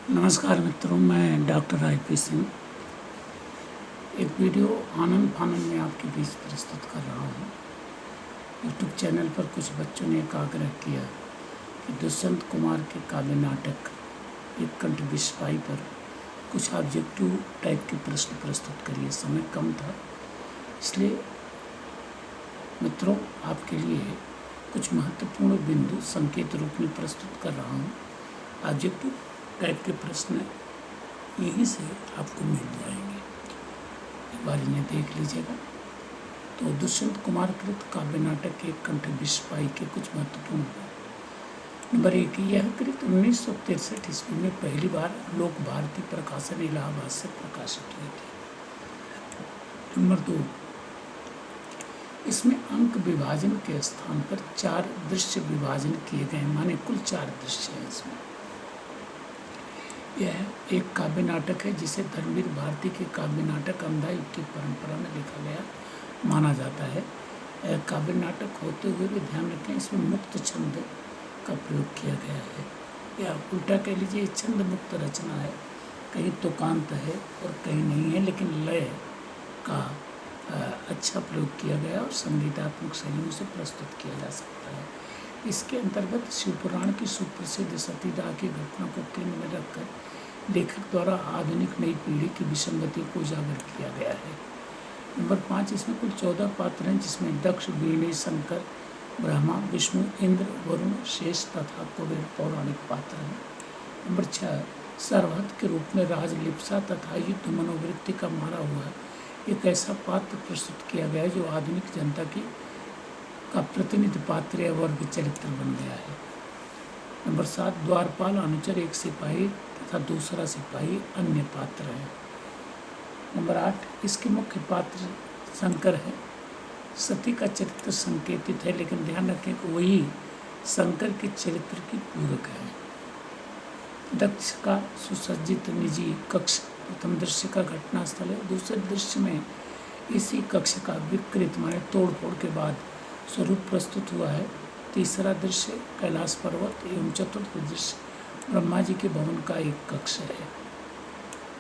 नमस्कार मित्रों, मैं डॉक्टर आई.पी. सिंह एक वीडियो आनंद फानंद में आपके बीच प्रस्तुत कर रहा हूँ। यूट्यूब चैनल पर कुछ बच्चों ने एक आग्रह किया कि दुष्यंत कुमार के काव्य नाटक एक कंठ विस्फाई पर कुछ ऑब्जेक्टिव टाइप के प्रश्न प्रस्तुत करिए। समय कम था, इसलिए मित्रों आपके लिए कुछ महत्वपूर्ण बिंदु संकेत रूप में प्रस्तुत कर रहा हूँ। ऑब्जेक्टिव टाइप के प्रश्न यहीं से आपको मिल जाएंगे, एक बार इन्हें देख लीजिएगा। तो दुष्यंत कुमार कृत काव्य नाटक एक कंठ विस्फाई के कुछ महत्वपूर्ण नंबर 1, यह कृत 1963 ईस्वी में पहली बार लोक भारती प्रकाशन इलाहाबाद से प्रकाशित हुई थी। नंबर 2, इसमें अंक विभाजन के स्थान पर 4 दृश्य विभाजन किए गए, माने कुल 4 दृश्य हैं इसमें। यह एक काव्य नाटक है जिसे धर्मवीर भारती के काव्य नाटक अंधा युग की परंपरा में लिखा गया माना जाता है। काव्य नाटक होते हुए भी ध्यान रखें, इसमें मुक्त छंद का प्रयोग किया गया है, या उल्टा कह लीजिए छंद मुक्त रचना है। कहीं तुकांत है और कहीं नहीं है, लेकिन लय का अच्छा प्रयोग किया गया और संगीतात्मक शैलियों से प्रस्तुत किया जा सकता है। इसके अंतर्गत शिवपुराण की सुप्रसिद्ध सतीदाह की घटना को केंद्र में रखकर लेखक द्वारा आधुनिक नई पीढ़ी की विसंगति को उजागर किया गया है। नंबर 5, इसमें कुल 14 पात्र हैं, जिसमें दक्ष, वीणे, शंकर, ब्रह्मा, विष्णु, इंद्र, वरुण, शेष तथा कुबेर पौराणिक पात्र हैं। नंबर 6, सर्वहत के रूप में राजलिप्सा तथा युद्ध मनोवृत्ति का मारा हुआ एक ऐसा पात्र प्रस्तुत किया गया है जो आधुनिक जनता का प्रतिनिधि पात्र या वर्ग चरित्र बन गया है। नंबर 7, द्वारपाल अनुचर एक सिपाही तथा दूसरा सिपाही अन्य पात्र है। नंबर 8, इसके मुख्य पात्र शंकर है। सती का चरित्र संकेतित है, लेकिन ध्यान रखें कि वही शंकर के चरित्र की पूरक है। दक्ष का सुसज्जित निजी कक्ष प्रथम दृश्य का घटनास्थल है। दूसरे दृश्य में इसी कक्ष का विकृत माने तोड़फोड़ के बाद स्वरूप प्रस्तुत हुआ है। तीसरा दृश्य कैलाश पर्वत एवं चतुर्थ दृश्य ब्रह्मा जी के भवन का एक कक्ष है।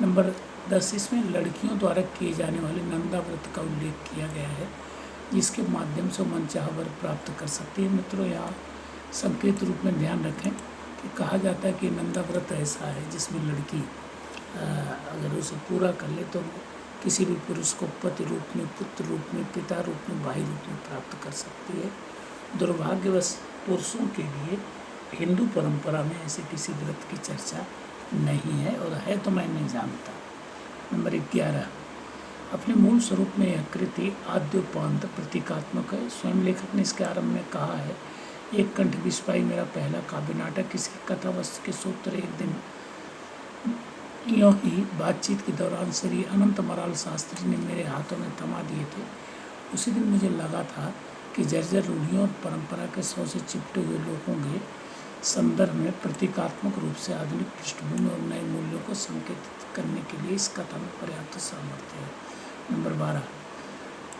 नंबर 10, इसमें लड़कियों द्वारा किए जाने वाले नंदा व्रत का उल्लेख किया गया है, जिसके माध्यम से मनचाहा वर प्राप्त कर सकती है। मित्रों, यहाँ संकेत रूप में ध्यान रखें कि कहा जाता है कि नंदा व्रत ऐसा है जिसमें लड़की अगर उसे पूरा कर ले तो किसी भी पुरुष को पति रूप में, पुत्र रूप में, पिता रूप में, भाई रूप में प्राप्त कर सकती है। दुर्भाग्यवश पुरुषों के लिए हिंदू परंपरा में ऐसे किसी व्रत की चर्चा नहीं है, और है तो मैं नहीं जानता। नंबर 11, अपने मूल स्वरूप में यह कृति आद्योपांत प्रतीकात्मक है। स्वयं लेखक ने इसके आरंभ में कहा है, एक कंठ विस्फाई मेरा पहला काव्य नाटक। इसकी कथा वस्तु के सूत्र एक दिन यूँ ही बातचीत के दौरान श्री अनंत मराल शास्त्री ने मेरे हाथों में थमा दिए थे। उसी दिन मुझे लगा था कि जर्जर रूढ़ियों और परंपरा के 100 से चिपटे हुए लोगों के संदर्भ में प्रतीकात्मक रूप से आधुनिक पृष्ठभूमि और नए मूल्यों को संकेतित करने के लिए इस कथा में पर्याप्त सामर्थ्य है। नंबर 12,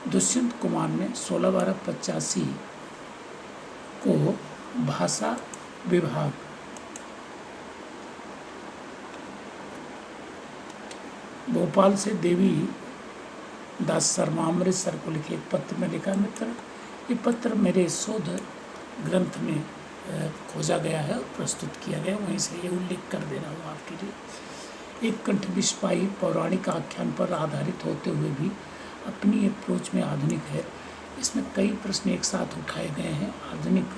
दुष्यंत कुमार ने 16/12/85 को भाषा विभाग भोपाल से देवी दास शर्मा अमृतसर को लिखे एक पत्र में लिखा, मित्र ये पत्र मेरे शोध ग्रंथ में खोजा गया है और प्रस्तुत किया गया, वहीं से ये उल्लेख कर दे रहा हूँ आपके लिए। एक कंठ विस्फाई पौराणिक आख्यान पर आधारित होते हुए भी अपनी अप्रोच में आधुनिक है। इसमें कई प्रश्न एक साथ उठाए गए हैं। आधुनिक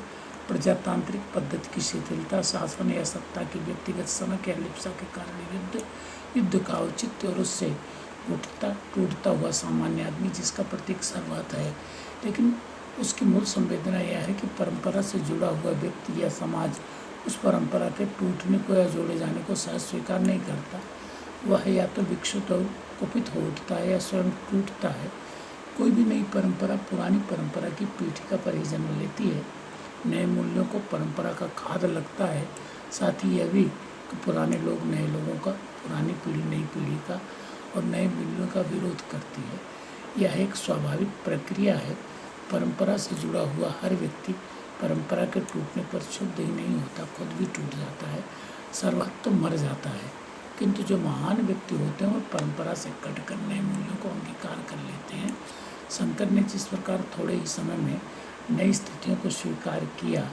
प्रजातांत्रिक पद्धति की शिथिलता, शासन या सत्ता की व्यक्तिगत समक या लिप्सा के कारण युद्ध का औचित्य और उससे टूटता हुआ सामान्य आदमी जिसका प्रतीक सर्वहत है, लेकिन उसकी मूल संवेदना यह है कि परंपरा से जुड़ा हुआ व्यक्ति या समाज उस परंपरा के टूटने को या जोड़े जाने को सहज स्वीकार नहीं करता। वह या तो विक्षुब्ध और कुपित हो उठता है या स्वयं टूटता है। कोई भी नई परंपरा पुरानी परंपरा की पीठिका पर ही जन्म लेती है। नए मूल्यों को परंपरा का खाद लगता है। साथ ही यह भी कि पुराने लोग नए लोगों का, पुरानी पीढ़ी नई पीढ़ी का और नए मूल्यों का विरोध करती है। यह एक स्वाभाविक प्रक्रिया है। परंपरा से जुड़ा हुआ हर व्यक्ति परंपरा के टूटने पर क्षुब्ध ही नहीं होता, खुद भी टूट जाता है। सर्वहत तो मर जाता है, किंतु जो महान व्यक्ति होते हैं वो परंपरा से कट कर नए मूल्यों को अंगीकार कर लेते हैं। शंकर ने जिस प्रकार थोड़े ही समय में नई स्थितियों को स्वीकार किया,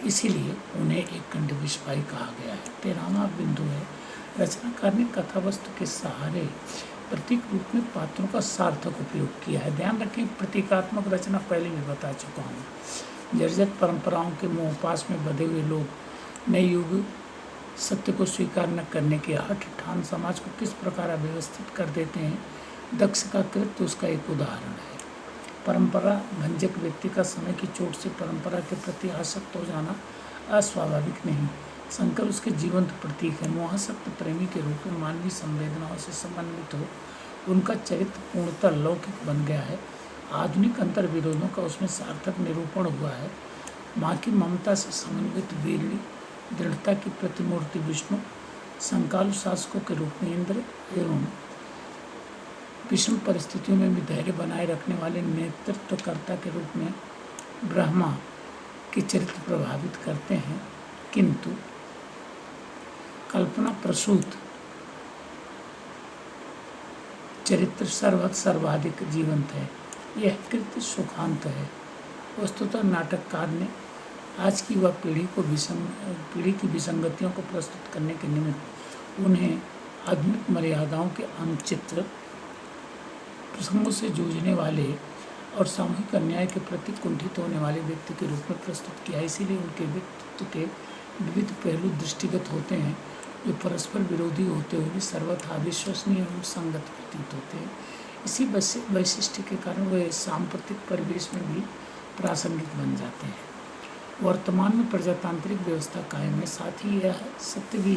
इसीलिए उन्हें एक कंठविषपाई कहा गया है। 13वां बिंदु है, रचनाकार ने कथा वस्तु के सहारे प्रतीक रूप में पात्रों का सार्थक उपयोग किया है। ध्यान रखें, प्रतीकात्मक रचना पहले भी बता चुका हूँ। जर्जर परंपराओं के मोहपाश में बंधे हुए लोग नए युग सत्य को स्वीकार न करने के हठ ठान समाज को किस प्रकार अव्यवस्थित कर देते हैं, दक्ष का कृत्य उसका एक उदाहरण है। परंपरा भंजक व्यक्ति का समय की चोट से परंपरा के प्रति आसक्त हो जाना अस्वाभाविक नहीं, शंकर उसके जीवंत प्रतीक है। मोहासक्त प्रेमी के रूप में मानवीय संवेदनाओं से समन्वित हो उनका चरित्र पूर्णतः लौकिक बन गया है। आधुनिक अंतर विरोधों का उसमें सार्थक निरूपण हुआ है। माँ की ममता से समन्वित वीरणी, दृढ़ता की प्रतिमूर्ति विष्णु, संकालु शासकों के रूप में इंद्र एवं विषम परिस्थितियों में भी धैर्य बनाए रखने वाले नेतृत्वकर्ता के रूप में ब्रह्मा के चरित्र प्रभावित करते हैं, किंतु कल्पना प्रसूत चरित्र सर्वाधिक जीवंत है। यह कृत्य सुखांत है। वस्तुतः नाटककार ने आज की युवा पीढ़ी की विसंगतियों को प्रस्तुत करने के निमित्त उन्हें आधुनिक मर्यादाओं के अनुचित प्रसंगों से जूझने वाले और सामूहिक अन्याय के प्रति कुंठित होने वाले व्यक्ति के रूप में प्रस्तुत किया। इसीलिए उनके व्यक्तित्व के विविध पहलू दृष्टिगत होते हैं, जो परस्पर विरोधी होते हुए भी सर्वथा अविश्वसनीय एवं संगत प्रतीत होते हैं। इसी वैशिष्ट्य के कारण वे सांप्रतिक परिवेश में भी प्रासंगिक बन जाते हैं। वर्तमान में प्रजातांत्रिक व्यवस्था कायम है, साथ ही यह सत्य भी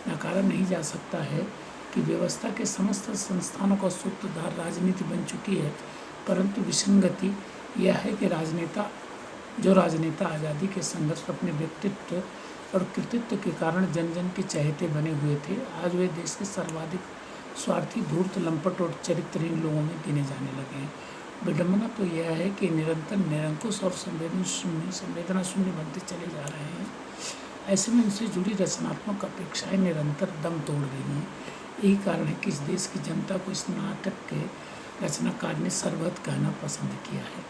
नकारा नहीं जा सकता है कि व्यवस्था के समस्त संस्थानों का सूत्रधार राजनीति बन चुकी है, परंतु विसंगति यह है कि राजनेता आज़ादी के संघर्ष अपने व्यक्तित्व और कृतित्व के कारण जन जन के चहेते बने हुए थे, आज वे देश के सर्वाधिक स्वार्थी, धूर्त, लंपट और चरित्रहीन लोगों में गिने जाने लगे हैं। विडंबना तो यह है कि निरंतर निरंकुश और संवेदना शून्य बनते चले जा रहे हैं। ऐसे में उनसे जुड़ी रचनात्मक अपेक्षाएं निरंतर दम तोड़ रही हैं। यही कारण है कि इस देश की जनता को इस नाटक के रचनाकार ने सर्वहत कहना पसंद किया है।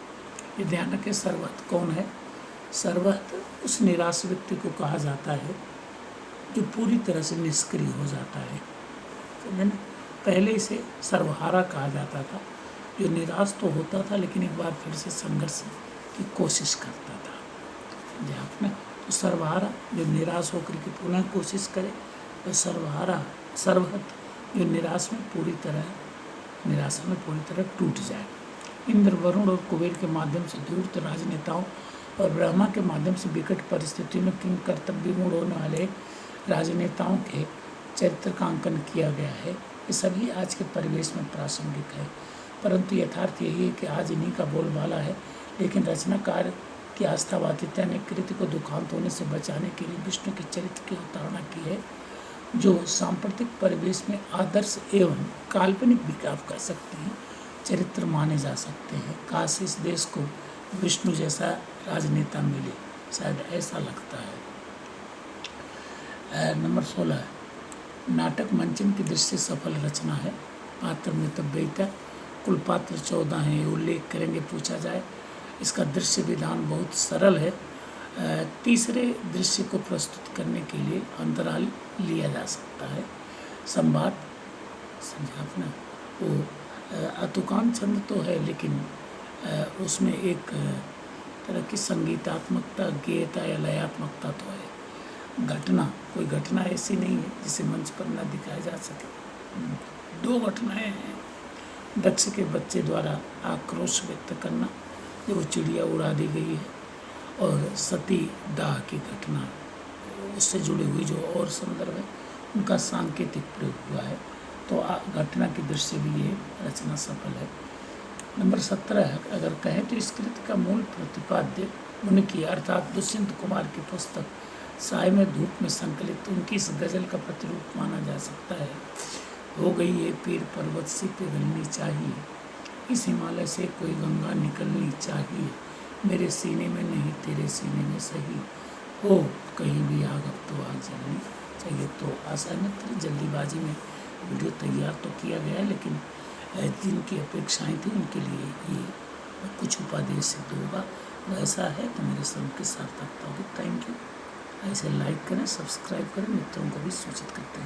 ये ध्यान रखें, सर्वहत कौन है? सर्वहत उस निराश व्यक्ति को कहा जाता है जो पूरी तरह से निष्क्रिय हो जाता है। समझे ना? पहले इसे सर्वहारा कहा जाता था, जो निराश तो होता था लेकिन एक बार फिर से संघर्ष की कोशिश करता था। समझे आपने? तो सर्वहारा जो निराश होकर के पुनः कोशिश करे, तो सर्वहत जो निराशा में पूरी तरह टूट जाए। इंद्र, वरुण और कुबेर के माध्यम से धूर्त राजनेताओं और ब्रह्मा के माध्यम से विकट परिस्थितियों में किंग कर्तव्य मूड होने वाले राजनेताओं के चरित्र का अंकन किया गया है। ये सभी आज के परिवेश में प्रासंगिक है, परंतु यथार्थ यही है कि आज इन्हीं का बोलबाला है। लेकिन रचनाकार की आस्थावादिता ने कृति को दुखांत होने से बचाने के लिए विष्णु के चरित्र की अवतारणा की है, जो सांप्रतिक परिवेश में आदर्श एवं काल्पनिक भी आप कह सकते हैं चरित्र माने जा सकते हैं। काश इस देश को विष्णु जैसा राजनेता मिले, शायद ऐसा लगता है। नंबर 16, नाटक मंचन की दृष्टि से सफल रचना है। पात्र में तब्यता, कुल पात्र 14 हैं, ये उल्लेख करेंगे पूछा जाए। इसका दृश्य विधान बहुत सरल है। तीसरे दृश्य को प्रस्तुत करने के लिए अंतराल लिया जा सकता है। संवाद, समझा आपने, वो अतुकान छंद तो है, लेकिन उसमें एक तरह की संगीतात्मकता, गेयता या लयात्मकता तो है। कोई घटना ऐसी नहीं है जिसे मंच पर न दिखाया जा सके। 2 घटनाएं हैं। दक्ष के बच्चे द्वारा आक्रोश व्यक्त करना, जब वो चिड़िया उड़ा दी गई है, और सती दाह की घटना उससे जुड़ी हुई जो और संदर्भ है, उनका सांकेतिक प्रयोग हुआ है। तो घटना की दृश्य भी ये रचना सफल है। नंबर 17, अगर कहें तो इस कृति का मूल प्रतिपाद्य उनकी अर्थात दुष्यंत कुमार की पुस्तक साय में धूप में संकलित उनकी इस गज़ल का प्रतिरूप माना जा सकता है। हो गई ये पीर पर्वत से पिघलनी चाहिए, इस हिमालय से कोई गंगा निकलनी चाहिए, मेरे सीने में नहीं तेरे सीने में सही हो कहीं भी आग अब तो आग जलनी चाहिए। तो आशा न करें, जल्दीबाजी में वीडियो तैयार तो किया गया है, लेकिन जिनकी अपेक्षाएं थी उनके लिए ये कुछ उपदेश सिद्ध होगा। ऐसा है तो मेरे श्रम की सार्थकता होगी। Thank you. ऐसे लाइक करें, सब्सक्राइब करें, मित्रों को भी सूचित करते हैं।